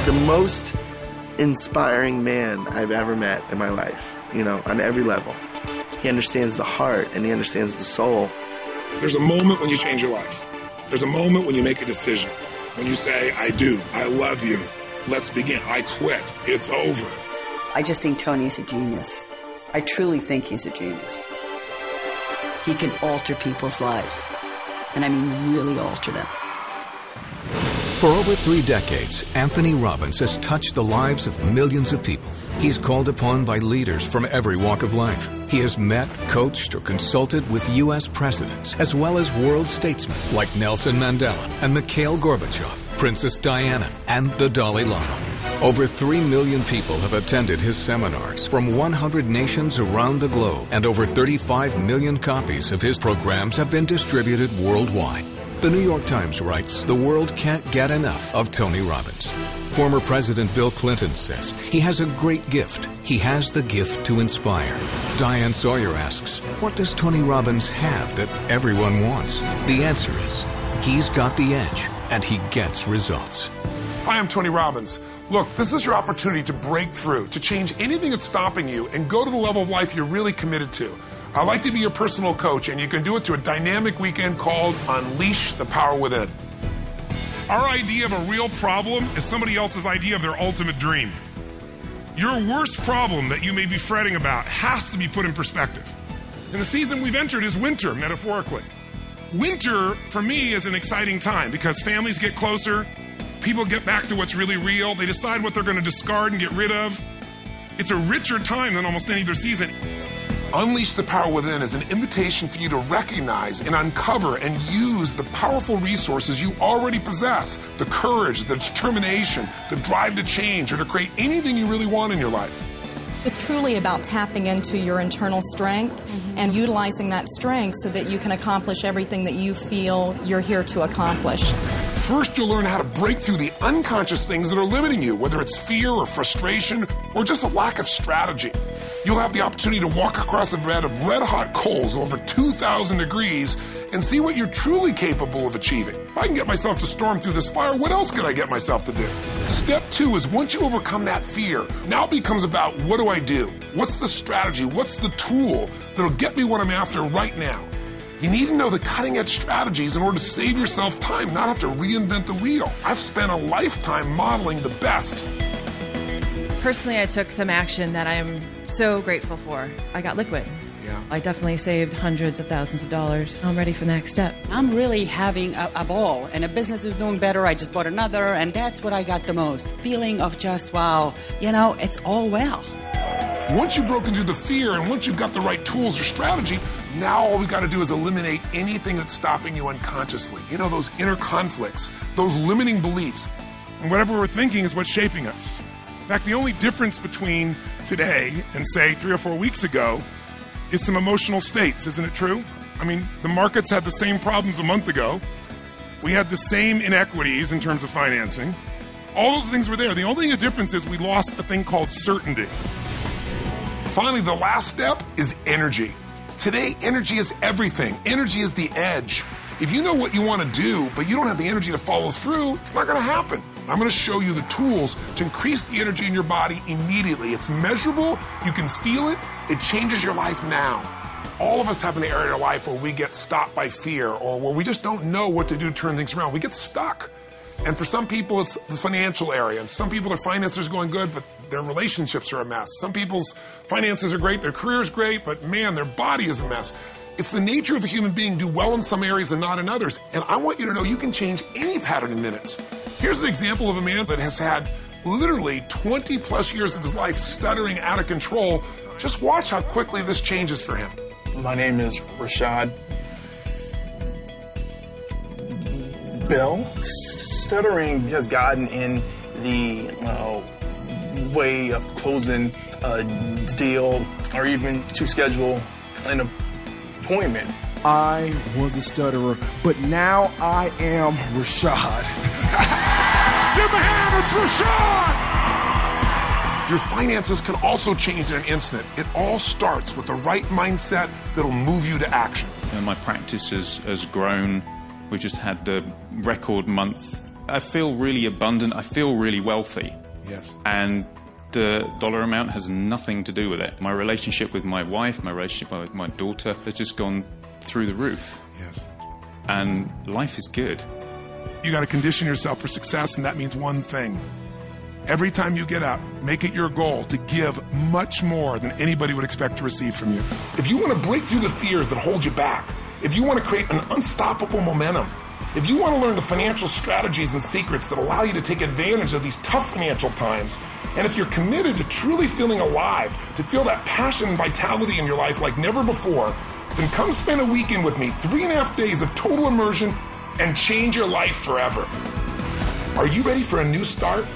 the most inspiring man I've ever met in my life, you know, on every level. He understands the heart and he understands the soul. There's a moment when you change your life. There's a moment when you make a decision. When you say, I do, I love you, let's begin, I quit, it's over. I just think Tony's a genius. I truly think he's a genius. He can alter people's lives. And I mean really alter them. For over 3 decades, Anthony Robbins has touched the lives of millions of people. He's called upon by leaders from every walk of life. He has met, coached, or consulted with U.S. presidents, as well as world statesmen like Nelson Mandela and Mikhail Gorbachev, Princess Diana, and the Dalai Lama. Over 3 million people have attended his seminars from 100 nations around the globe, and over 35 million copies of his programs have been distributed worldwide. The New York Times writes, the world can't get enough of Tony Robbins. Former President Bill Clinton says he has a great gift. He has the gift to inspire. Diane Sawyer asks, what does Tony Robbins have that everyone wants? The answer is, he's got the edge, and he gets results. Hi, I'm Tony Robbins. Look, this is your opportunity to break through, to change anything that's stopping you and go to the level of life you're really committed to. I'd like to be your personal coach, and you can do it through a dynamic weekend called Unleash the Power Within. Our idea of a real problem is somebody else's idea of their ultimate dream. Your worst problem that you may be fretting about has to be put in perspective. And the season we've entered is winter, metaphorically. Winter, for me, is an exciting time because families get closer, people get back to what's really real, they decide what they're going to discard and get rid of. It's a richer time than almost any other season. Unleash the Power Within is an invitation for you to recognize and uncover and use the powerful resources you already possess. The courage, the determination, the drive to change or to create anything you really want in your life. It's truly about tapping into your internal strength and utilizing that strength so that you can accomplish everything that you feel you're here to accomplish. First, you'll learn how to break through the unconscious things that are limiting you, whether it's fear or frustration or just a lack of strategy. You'll have the opportunity to walk across a bed of red-hot coals over 2,000 degrees and see what you're truly capable of achieving. If I can get myself to storm through this fire, what else can I get myself to do? Step 2 is once you overcome that fear, now it becomes about what do I do? What's the strategy? What's the tool that'll get me what I'm after right now? You need to know the cutting-edge strategies in order to save yourself time, not have to reinvent the wheel. I've spent a lifetime modeling the best. Personally, I took some action that I am so grateful for. I got liquid. Yeah. I definitely saved hundreds of thousands of dollars. I'm ready for the next step. I'm really having a ball, and a business is doing better. I just bought another, and that's what I got the most. Feeling of just, wow, you know, it's all well. Once you've broken through the fear and once you've got the right tools or strategy, now all we've got to do is eliminate anything that's stopping you unconsciously. You know, those inner conflicts, those limiting beliefs. And whatever we're thinking is what's shaping us. In fact, the only difference between today and, say, 3 or 4 weeks ago is some emotional states, isn't it true? I mean, the markets had the same problems a month ago. We had the same inequities in terms of financing. All those things were there. The only difference is we lost a thing called certainty. Finally, the last step is energy. Today, energy is everything. Energy is the edge. If you know what you want to do, but you don't have the energy to follow through, it's not going to happen. I'm going to show you the tools to increase the energy in your body immediately. It's measurable. You can feel it. It changes your life now. All of us have an area in our life where we get stopped by fear or where we just don't know what to do to turn things around. We get stuck. And for some people, it's the financial area. And some people, their finances are going good, but their relationships are a mess. Some people's finances are great, their career is great, but man, their body is a mess. It's the nature of a human being to do well in some areas and not in others. And I want you to know you can change any pattern in minutes. Here's an example of a man that has had literally 20 plus years of his life stuttering out of control. Just watch how quickly this changes for him. My name is Rashad Bell. Stuttering has gotten in the way of closing a deal or even to schedule an appointment. I was a stutterer, but now I am Rashad. Give a hand, it's Rashad! Your finances can also change in an instant. It all starts with the right mindset that'll move you to action. My practice has grown. We just had the record month I feel really abundant. I feel really wealthy. Yes. And the dollar amount has nothing to do with it. My relationship with my wife, my relationship with my daughter has just gone through the roof. Yes. And life is good. You got to condition yourself for success, and that means one thing. Every time you get up, make it your goal to give much more than anybody would expect to receive from you. If you want to break through the fears that hold you back, if you want to create an unstoppable momentum, if you want to learn the financial strategies and secrets that allow you to take advantage of these tough financial times, and if you're committed to truly feeling alive, to feel that passion and vitality in your life like never before, then come spend a weekend with me, 3.5 days of total immersion, and change your life forever. Are you ready for a new start?